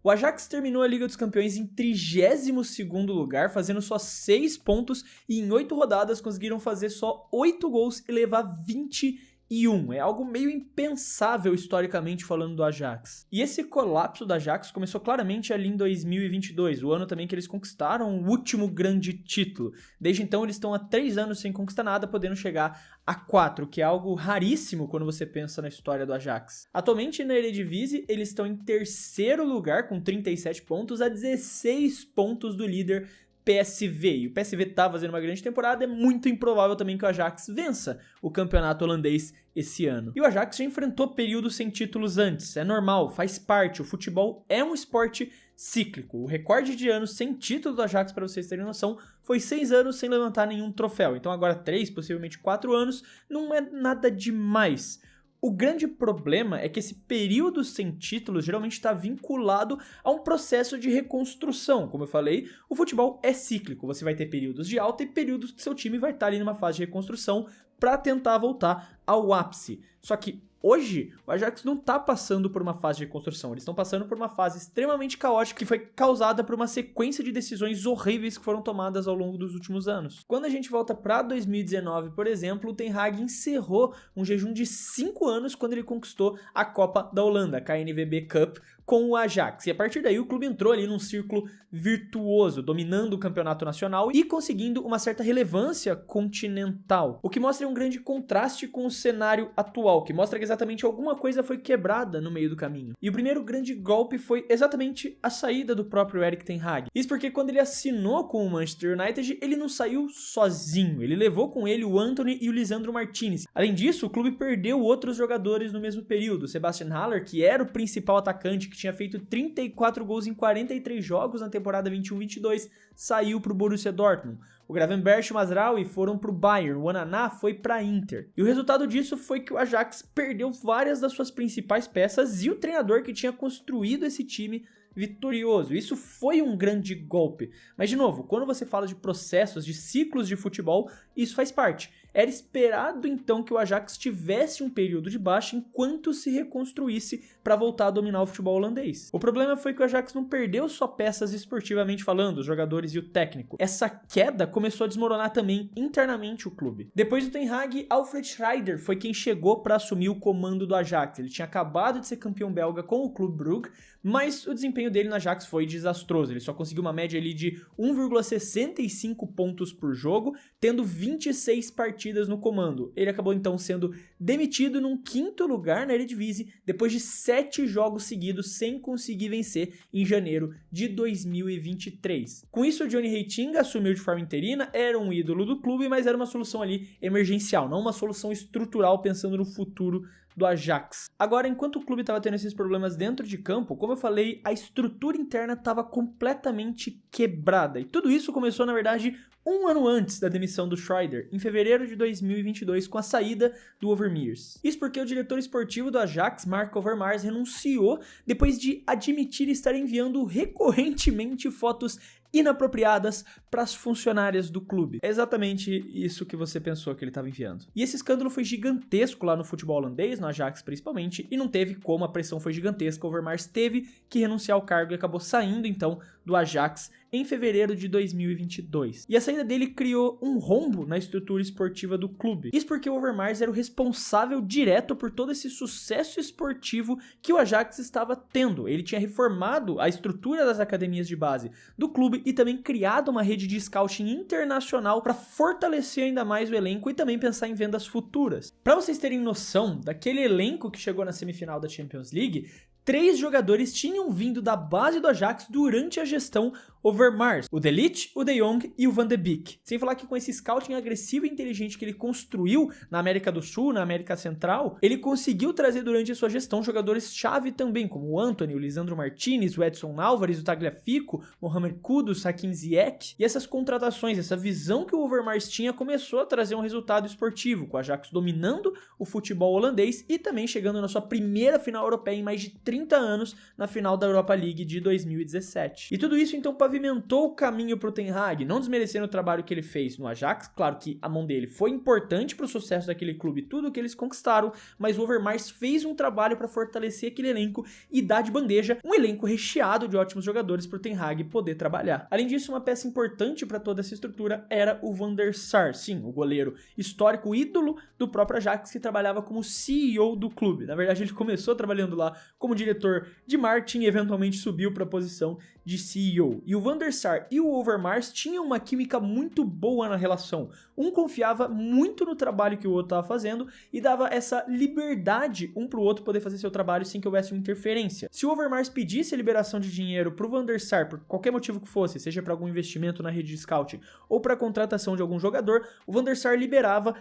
O Ajax terminou a Liga dos Campeões em 32º lugar, fazendo só 6 pontos e em 8 rodadas conseguiram fazer só 8 gols e levar 21. É algo meio impensável historicamente falando do Ajax. E esse colapso do Ajax começou claramente ali em 2022, o ano também que eles conquistaram o último grande título. Desde então eles estão há 3 anos sem conquistar nada, podendo chegar a 4, que é algo raríssimo quando você pensa na história do Ajax. Atualmente na Eredivisie eles estão em 3º lugar com 37 pontos, a 16 pontos do líder PSV, e o PSV tá fazendo uma grande temporada, é muito improvável também que o Ajax vença o campeonato holandês esse ano. E o Ajax já enfrentou períodos sem títulos antes, é normal, faz parte, o futebol é um esporte cíclico. O recorde de anos sem título do Ajax, para vocês terem noção, foi 6 anos sem levantar nenhum troféu, então agora 3, possivelmente 4 anos, não é nada demais. O grande problema é que esse período sem títulos geralmente está vinculado a um processo de reconstrução. Como eu falei, o futebol é cíclico, você vai ter períodos de alta e períodos que seu time vai estar ali numa fase de reconstrução para tentar voltar ao ápice. Só que hoje, o Ajax não está passando por uma fase de reconstrução, eles estão passando por uma fase extremamente caótica que foi causada por uma sequência de decisões horríveis que foram tomadas ao longo dos últimos anos. Quando a gente volta para 2019, por exemplo, o Ten Hag encerrou um jejum de 5 anos quando ele conquistou a Copa da Holanda, a KNVB Cup, com o Ajax. E a partir daí o clube entrou ali num círculo virtuoso, dominando o campeonato nacional e conseguindo uma certa relevância continental. O que mostra um grande contraste com o cenário atual, que mostra que exatamente alguma coisa foi quebrada no meio do caminho. E o primeiro grande golpe foi exatamente a saída do próprio Erik ten Hag. Isso porque quando ele assinou com o Manchester United, ele não saiu sozinho. Ele levou com ele o Antony e o Lisandro Martinez. Além disso, o clube perdeu outros jogadores no mesmo período. Sebastian Haller, que era o principal atacante, que tinha feito 34 gols em 43 jogos na temporada 21-22, saiu para o Borussia Dortmund. O Gravenberch e o Mazraoui foram para o Bayern, o Onana foi para a Inter. E o resultado disso foi que o Ajax perdeu várias das suas principais peças e o treinador que tinha construído esse time vitorioso. Isso foi um grande golpe. Mas, de novo, quando você fala de processos, de ciclos de futebol, isso faz parte. Era esperado, então, que o Ajax tivesse um período de baixa enquanto se reconstruísse para voltar a dominar o futebol holandês. O problema foi que o Ajax não perdeu só peças esportivamente falando, os jogadores e o técnico. Essa queda começou a desmoronar também internamente o clube. Depois do Ten Hag, Alfred Schreider foi quem chegou para assumir o comando do Ajax. Ele tinha acabado de ser campeão belga com o Clube Brugge, mas o desempenho dele no Ajax foi desastroso. Ele só conseguiu uma média ali de 1,65 pontos por jogo, tendo 26 partidas no comando. Ele acabou então sendo demitido num 5º lugar na Eredivisie, depois de 7 jogos seguidos sem conseguir vencer em janeiro de 2023. Com isso, o Johnny Heitinga assumiu de forma interina, era um ídolo do clube, mas era uma solução ali emergencial, não uma solução estrutural pensando no futuro do Ajax. Agora, enquanto o clube estava tendo esses problemas dentro de campo, como eu falei, a estrutura interna estava completamente quebrada. E tudo isso começou, na verdade, um ano antes da demissão do Schreider, em fevereiro de 2022, com a saída do Overmars. Isso porque o diretor esportivo do Ajax, Mark Overmars, renunciou depois de admitir estar enviando recorrentemente fotos inapropriadas para as funcionárias do clube. É exatamente isso que você pensou que ele estava enviando. E esse escândalo foi gigantesco lá no futebol holandês, no Ajax principalmente, e não teve como, a pressão foi gigantesca. O Overmars teve que renunciar ao cargo e acabou saindo então do Ajax em fevereiro de 2022. E a saída dele criou um rombo na estrutura esportiva do clube. Isso porque o Overmars era o responsável direto por todo esse sucesso esportivo que o Ajax estava tendo. Ele tinha reformado a estrutura das academias de base do clube e também criado uma rede de scouting internacional para fortalecer ainda mais o elenco e também pensar em vendas futuras. Para vocês terem noção daquele elenco que chegou na semifinal da Champions League, 3 jogadores tinham vindo da base do Ajax durante a gestão Overmars: o De Ligt, o De Jong e o Van de Beek. Sem falar que com esse scouting agressivo e inteligente que ele construiu na América do Sul, na América Central, ele conseguiu trazer durante a sua gestão jogadores-chave também, como o Antony, o Lisandro Martinez, o Edson Álvares, o Tagliafico, Mohamed Kudus, Hakim Ziyech. E essas contratações, essa visão que o Overmars tinha, começou a trazer um resultado esportivo, com o Ajax dominando o futebol holandês e também chegando na sua primeira final europeia em mais de 30 anos, na final da Europa League de 2017. E tudo isso então pavimentou o caminho pro Ten Hag, não desmerecendo o trabalho que ele fez no Ajax. Claro que a mão dele foi importante pro sucesso daquele clube, tudo que eles conquistaram, mas o Overmars fez um trabalho para fortalecer aquele elenco e dar de bandeja um elenco recheado de ótimos jogadores pro Ten Hag poder trabalhar. Além disso, uma peça importante para toda essa estrutura era o Van der Sar, sim, o goleiro histórico, ídolo do próprio Ajax, que trabalhava como CEO do clube. Na verdade, ele começou trabalhando lá como diretor de marketing e eventualmente subiu para a posição de CEO. E o Van der Sar e o Overmars tinham uma química muito boa na relação. Um confiava muito no trabalho que o outro estava fazendo e dava essa liberdade um para o outro poder fazer seu trabalho sem que houvesse uma interferência. Se o Overmars pedisse a liberação de dinheiro para o Van der Sar, por qualquer motivo que fosse, seja para algum investimento na rede de scouting ou para a contratação de algum jogador, o Van der Sar liberava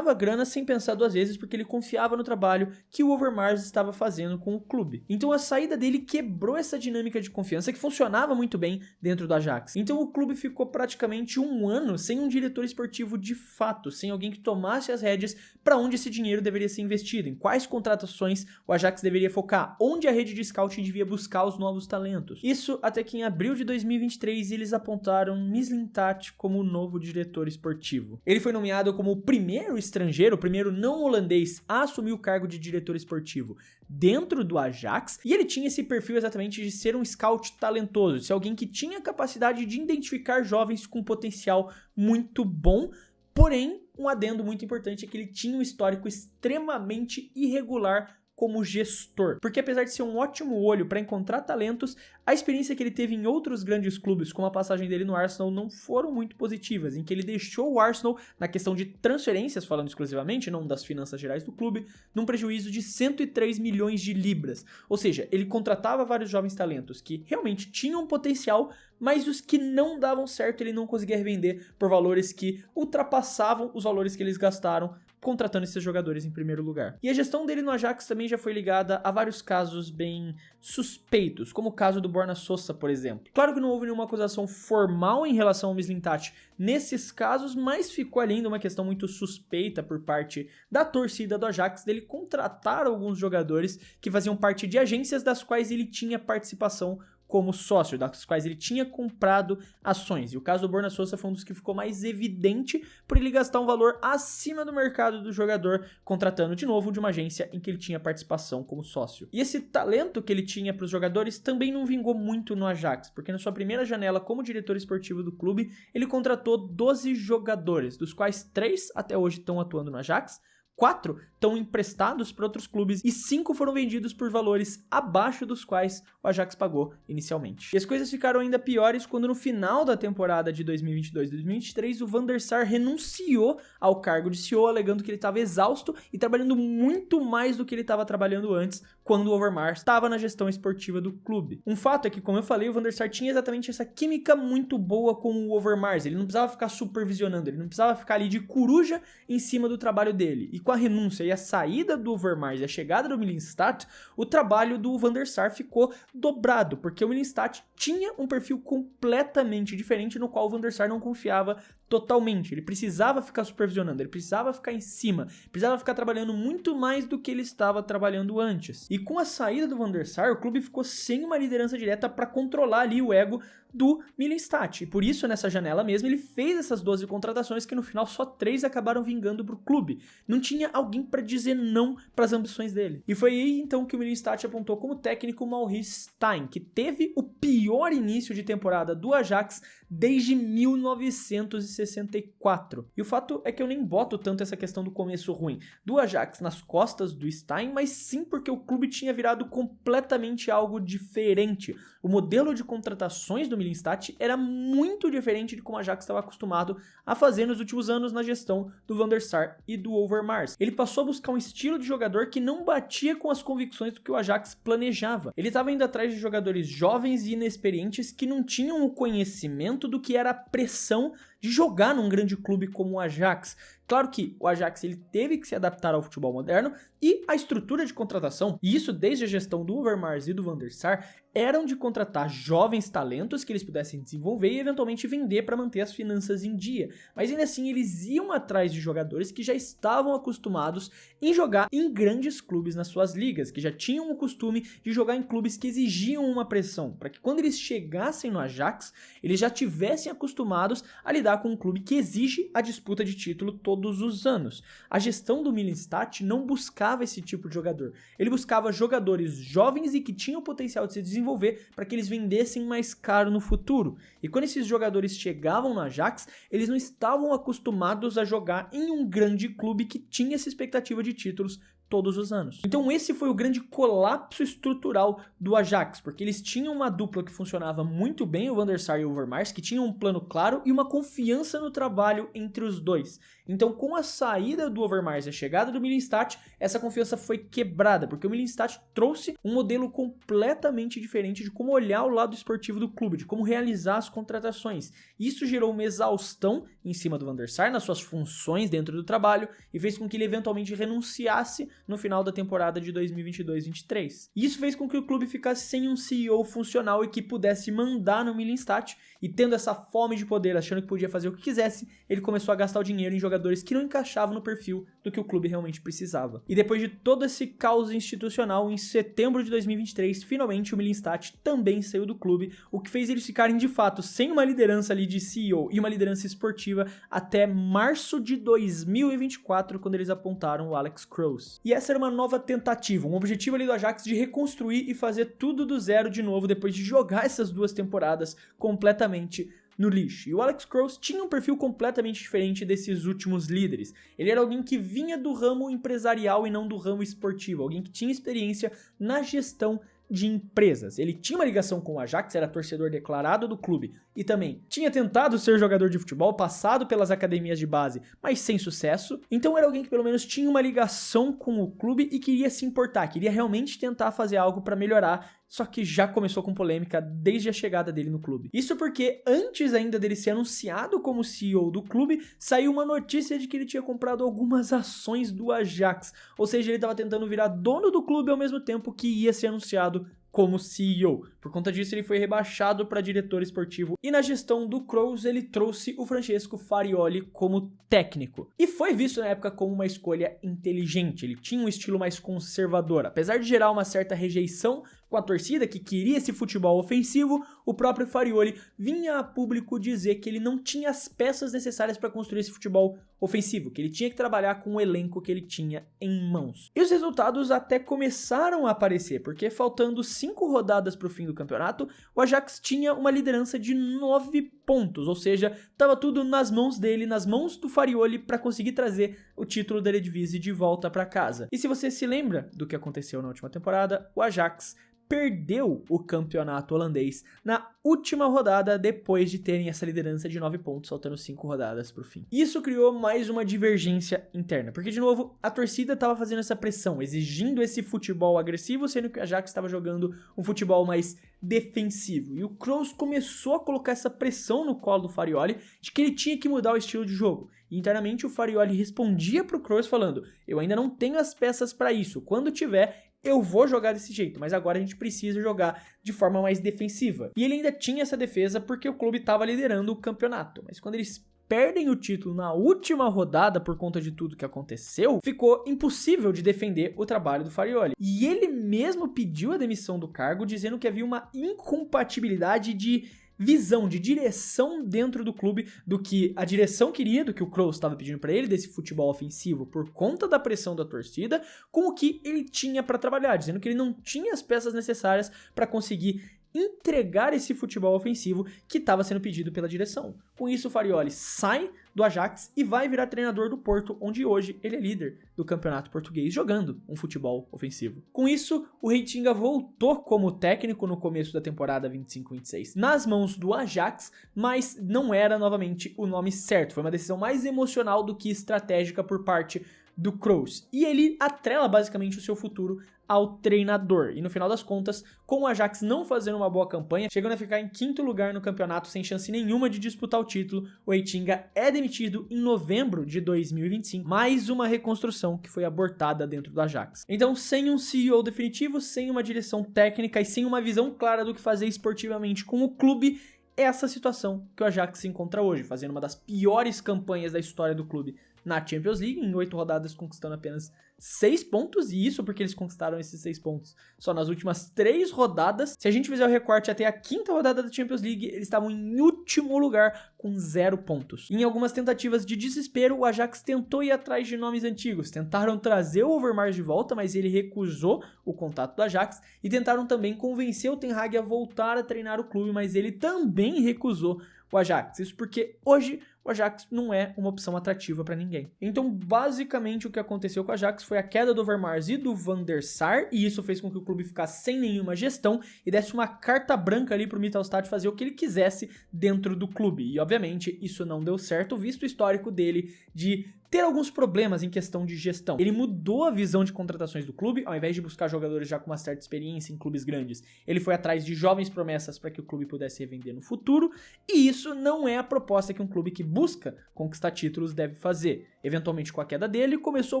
a grana sem pensar duas vezes, porque ele confiava no trabalho que o Overmars estava fazendo com o clube. Então a saída dele quebrou essa dinâmica de confiança que funcionava muito bem dentro do Ajax. Então o clube ficou praticamente um ano sem um diretor esportivo de fato, sem alguém que tomasse as rédeas para onde esse dinheiro deveria ser investido, em quais contratações o Ajax deveria focar, onde a rede de scouting devia buscar os novos talentos. Isso até que em abril de 2023 eles apontaram Mislintat como o novo diretor esportivo. Ele foi nomeado como o primeiro estrangeiro, o primeiro não holandês a assumir o cargo de diretor esportivo dentro do Ajax, e ele tinha esse perfil exatamente de ser um scout talentoso, de ser alguém que tinha a capacidade de identificar jovens com potencial muito bom, porém, um adendo muito importante é que ele tinha um histórico extremamente irregular como gestor, porque apesar de ser um ótimo olho para encontrar talentos, a experiência que ele teve em outros grandes clubes, como a passagem dele no Arsenal, não foram muito positivas, em que ele deixou o Arsenal, na questão de transferências, falando exclusivamente, não das finanças gerais do clube, num prejuízo de 103 milhões de libras, ou seja, ele contratava vários jovens talentos que realmente tinham potencial, mas os que não davam certo ele não conseguia revender por valores que ultrapassavam os valores que eles gastaram contratando esses jogadores em primeiro lugar. E a gestão dele no Ajax também já foi ligada a vários casos bem suspeitos, como o caso do Borna Sosa, por exemplo. Claro que não houve nenhuma acusação formal em relação ao Mislintat nesses casos, mas ficou ali ainda uma questão muito suspeita por parte da torcida do Ajax dele contratar alguns jogadores que faziam parte de agências das quais ele tinha participação como sócio, das quais ele tinha comprado ações. E o caso do Borna Sosa foi um dos que ficou mais evidente por ele gastar um valor acima do mercado do jogador, contratando de novo de uma agência em que ele tinha participação como sócio. E esse talento que ele tinha para os jogadores também não vingou muito no Ajax, porque na sua primeira janela como diretor esportivo do clube, ele contratou 12 jogadores, dos quais 3 até hoje estão atuando no Ajax, 4 estão emprestados para outros clubes e 5 foram vendidos por valores abaixo dos quais o Ajax pagou inicialmente. E as coisas ficaram ainda piores quando no final da temporada de 2022-2023 o Van der Sar renunciou ao cargo de CEO, alegando que ele estava exausto e trabalhando muito mais do que ele estava trabalhando antes, quando o Overmars estava na gestão esportiva do clube. Um fato é que, como eu falei, o Van der Sar tinha exatamente essa química muito boa com o Overmars. Ele não precisava ficar supervisionando, ele não precisava ficar ali de coruja em cima do trabalho dele. E com a renúncia e a saída do Overmars e a chegada do Mislintat, o trabalho do Van der Sar ficou dobrado, porque o Mislintat tinha um perfil completamente diferente no qual o Van der Sar não confiava totalmente. Ele precisava ficar supervisionando, ele precisava ficar em cima, precisava ficar trabalhando muito mais do que ele estava trabalhando antes. E com a saída do Van der Sar, o clube ficou sem uma liderança direta para controlar ali o ego do Mislintat. E por isso, nessa janela mesmo, ele fez essas 12 contratações que no final só 3 acabaram vingando pro clube. Não tinha alguém para dizer não para as ambições dele. E foi aí então que o Mislintat apontou como técnico Maurice Stijn, que teve o pior início de temporada do Ajax desde 1964. E o fato é que eu nem boto tanto essa questão do começo ruim do Ajax nas costas do Stijn, mas sim porque o clube tinha virado completamente algo diferente. O modelo de contratações do Mislintat era muito diferente de como o Ajax estava acostumado a fazer nos últimos anos na gestão do Van der Sar e do Overmars. Ele passou a buscar um estilo de jogador que não batia com as convicções do que o Ajax planejava. Ele estava indo atrás de jogadores jovens e inexperientes que não tinham o conhecimento do que era a pressão de jogar num grande clube como o Ajax. Claro que o Ajax ele teve que se adaptar ao futebol moderno e a estrutura de contratação, e isso desde a gestão do Overmars e do Van der Sar, eram de contratar jovens talentos que eles pudessem desenvolver e eventualmente vender para manter as finanças em dia. Mas ainda assim eles iam atrás de jogadores que já estavam acostumados em jogar em grandes clubes nas suas ligas, que já tinham o costume de jogar em clubes que exigiam uma pressão, para que quando eles chegassem no Ajax, eles já tivessem acostumados a lidar com um clube que exige a disputa de título todos os anos. A gestão do Millestad não buscava esse tipo de jogador. Ele buscava jogadores jovens e que tinham o potencial de se desenvolver para que eles vendessem mais caro no futuro. E quando esses jogadores chegavam no Ajax, eles não estavam acostumados a jogar em um grande clube que tinha essa expectativa de títulos todos os anos. Então esse foi o grande colapso estrutural do Ajax, porque eles tinham uma dupla que funcionava muito bem, o Van der Sar e o Overmars, que tinham um plano claro e uma confiança no trabalho entre os dois. Então com a saída do Overmars e a chegada do Millestad, essa confiança foi quebrada, porque o Millestad trouxe um modelo completamente diferente de como olhar o lado esportivo do clube, de como realizar as contratações. Isso gerou uma exaustão em cima do Van der Sar nas suas funções dentro do trabalho e fez com que ele eventualmente renunciasse no final da temporada de 2022-23. Isso fez com que o clube ficasse sem um CEO funcional e que pudesse mandar no Millestad, e tendo essa fome de poder, achando que podia fazer o que quisesse, ele começou a gastar o dinheiro em jogadores que não encaixavam no perfil do que o clube realmente precisava. E depois de todo esse caos institucional, em setembro de 2023, finalmente o Millestad também saiu do clube, o que fez eles ficarem de fato sem uma liderança ali de CEO e uma liderança esportiva até março de 2024, quando eles apontaram o Alex Kroos. E essa era uma nova tentativa, um objetivo ali do Ajax de reconstruir e fazer tudo do zero de novo depois de jogar essas duas temporadas completamente no lixo. E o Alex Kroos tinha um perfil completamente diferente desses últimos líderes. Ele era alguém que vinha do ramo empresarial e não do ramo esportivo, alguém que tinha experiência na gestão de empresas. Ele tinha uma ligação com o Ajax, era torcedor declarado do clube e também tinha tentado ser jogador de futebol, passado pelas academias de base, mas sem sucesso. Então era alguém que pelo menos tinha uma ligação com o clube e queria se importar, queria realmente tentar fazer algo para melhorar, só que já começou com polêmica desde a chegada dele no clube. Isso porque antes ainda dele ser anunciado como CEO do clube, saiu uma notícia de que ele tinha comprado algumas ações do Ajax, ou seja, ele estava tentando virar dono do clube ao mesmo tempo que ia ser anunciado como CEO. Por conta disso, ele foi rebaixado para diretor esportivo e na gestão do Kroos ele trouxe o Francesco Farioli como técnico. E foi visto na época como uma escolha inteligente, ele tinha um estilo mais conservador. Apesar de gerar uma certa rejeição com a torcida que queria esse futebol ofensivo, o próprio Farioli vinha a público dizer que ele não tinha as peças necessárias para construir esse futebol ofensivo, que ele tinha que trabalhar com o elenco que ele tinha em mãos. E os resultados até começaram a aparecer, porque faltando 5 rodadas para o fim do campeonato, o Ajax tinha uma liderança de 9 pontos, ou seja, estava tudo nas mãos dele, nas mãos do Farioli para conseguir trazer o título da Eredivisie de volta para casa. E se você se lembra do que aconteceu na última temporada, o Ajax perdeu o campeonato holandês na última rodada depois de terem essa liderança de 9 pontos, faltando 5 rodadas para o fim. Isso criou mais uma divergência interna, porque de novo a torcida estava fazendo essa pressão, exigindo esse futebol agressivo, sendo que o Ajax estava jogando um futebol mais defensivo. E o Kroos começou a colocar essa pressão no colo do Farioli de que ele tinha que mudar o estilo de jogo. E internamente o Farioli respondia para o Kroos falando: eu ainda não tenho as peças para isso, quando tiver eu vou jogar desse jeito, mas agora a gente precisa jogar de forma mais defensiva. E ele ainda tinha essa defesa porque o clube estava liderando o campeonato, mas quando eles perdem o título na última rodada por conta de tudo que aconteceu, ficou impossível de defender o trabalho do Farioli. E ele mesmo pediu a demissão do cargo, dizendo que havia uma incompatibilidade de visão, de direção dentro do clube, do que a direção queria, do que o Kroos estava pedindo para ele, desse futebol ofensivo por conta da pressão da torcida, com o que ele tinha para trabalhar, dizendo que ele não tinha as peças necessárias para conseguir entregar esse futebol ofensivo que estava sendo pedido pela direção. Com isso, o Farioli sai do Ajax e vai virar treinador do Porto, onde hoje ele é líder do campeonato português, jogando um futebol ofensivo. Com isso, o Heitinga voltou como técnico no começo da temporada 25-26 nas mãos do Ajax, mas não era novamente o nome certo. Foi uma decisão mais emocional do que estratégica por parte do Kroos. E ele atrela basicamente o seu futuro ao treinador. E no final das contas, com o Ajax não fazendo uma boa campanha, chegando a ficar em 5º lugar no campeonato sem chance nenhuma de disputar o título, o Heitinga é demitido em novembro de 2025. Mais uma reconstrução que foi abortada dentro do Ajax. Então, sem um CEO definitivo, sem uma direção técnica e sem uma visão clara do que fazer esportivamente com o clube, é essa situação que o Ajax se encontra hoje, fazendo uma das piores campanhas da história do clube na Champions League, em 8 rodadas conquistando apenas 6 pontos, e isso porque eles conquistaram esses 6 pontos só nas últimas 3 rodadas. Se a gente fizer o recorte até a 5ª rodada da Champions League, eles estavam em último lugar com 0 pontos. Em algumas tentativas de desespero, o Ajax tentou ir atrás de nomes antigos, tentaram trazer o Overmars de volta, mas ele recusou o contato do Ajax, e tentaram também convencer o Ten Hag a voltar a treinar o clube, mas ele também recusou o Ajax. Isso porque hoje o Ajax não é uma opção atrativa para ninguém. Então, basicamente, o que aconteceu com o Ajax foi a queda do Overmars e do Van der Sar, e isso fez com que o clube ficasse sem nenhuma gestão e desse uma carta branca ali pro Mittelstadt fazer o que ele quisesse dentro do clube. E, obviamente, isso não deu certo, visto o histórico dele de ter alguns problemas em questão de gestão. Ele mudou a visão de contratações do clube, ao invés de buscar jogadores já com uma certa experiência em clubes grandes, ele foi atrás de jovens promessas para que o clube pudesse revender no futuro, e isso não é a proposta que um clube que busca conquistar títulos deve fazer. Eventualmente, com a queda dele, começou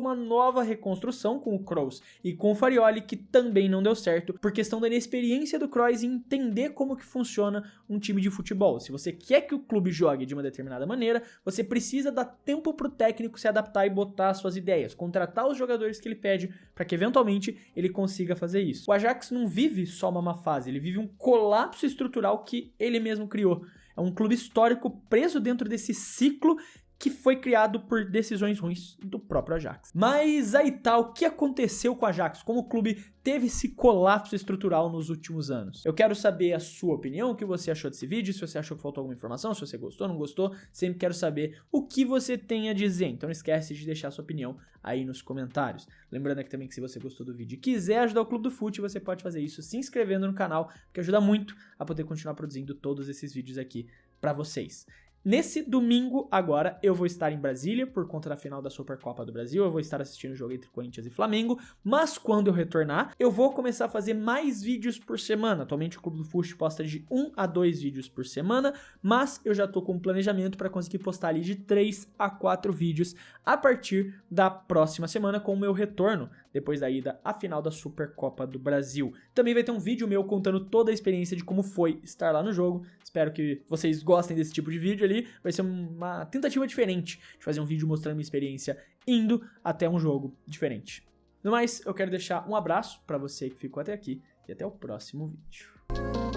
uma nova reconstrução com o Kroos e com o Farioli, que também não deu certo, por questão da inexperiência do Kroos em entender como que funciona um time de futebol. Se você quer que o clube jogue de uma determinada maneira, você precisa dar tempo pro técnico se adaptar e botar as suas ideias, contratar os jogadores que ele pede para que eventualmente ele consiga fazer isso. O Ajax não vive só uma má fase, ele vive um colapso estrutural que ele mesmo criou. É um clube histórico preso dentro desse ciclo que foi criado por decisões ruins do próprio Ajax. Mas aí tá, o que aconteceu com o Ajax? Como o clube teve esse colapso estrutural nos últimos anos? Eu quero saber a sua opinião, o que você achou desse vídeo, se você achou que faltou alguma informação, se você gostou, não gostou, sempre quero saber o que você tem a dizer. Então não esquece de deixar a sua opinião aí nos comentários. Lembrando aqui também que se você gostou do vídeo e quiser ajudar o Clube do Fute, você pode fazer isso se inscrevendo no canal, que ajuda muito a poder continuar produzindo todos esses vídeos aqui pra vocês. Nesse domingo, agora, eu vou estar em Brasília por conta da final da Supercopa do Brasil, eu vou estar assistindo o jogo entre Corinthians e Flamengo, mas quando eu retornar, eu vou começar a fazer mais vídeos por semana. Atualmente o Clube do Fute posta de 1 a 2 vídeos por semana, mas eu já tô com um planejamento para conseguir postar ali de 3 a 4 vídeos a partir da próxima semana com o meu retorno, depois da ida à final da Supercopa do Brasil. Também vai ter um vídeo meu contando toda a experiência de como foi estar lá no jogo. Espero que vocês gostem desse tipo de vídeo ali. Vai ser uma tentativa diferente de fazer um vídeo mostrando minha experiência indo até um jogo diferente. No mais, eu quero deixar um abraço para você que ficou até aqui e até o próximo vídeo.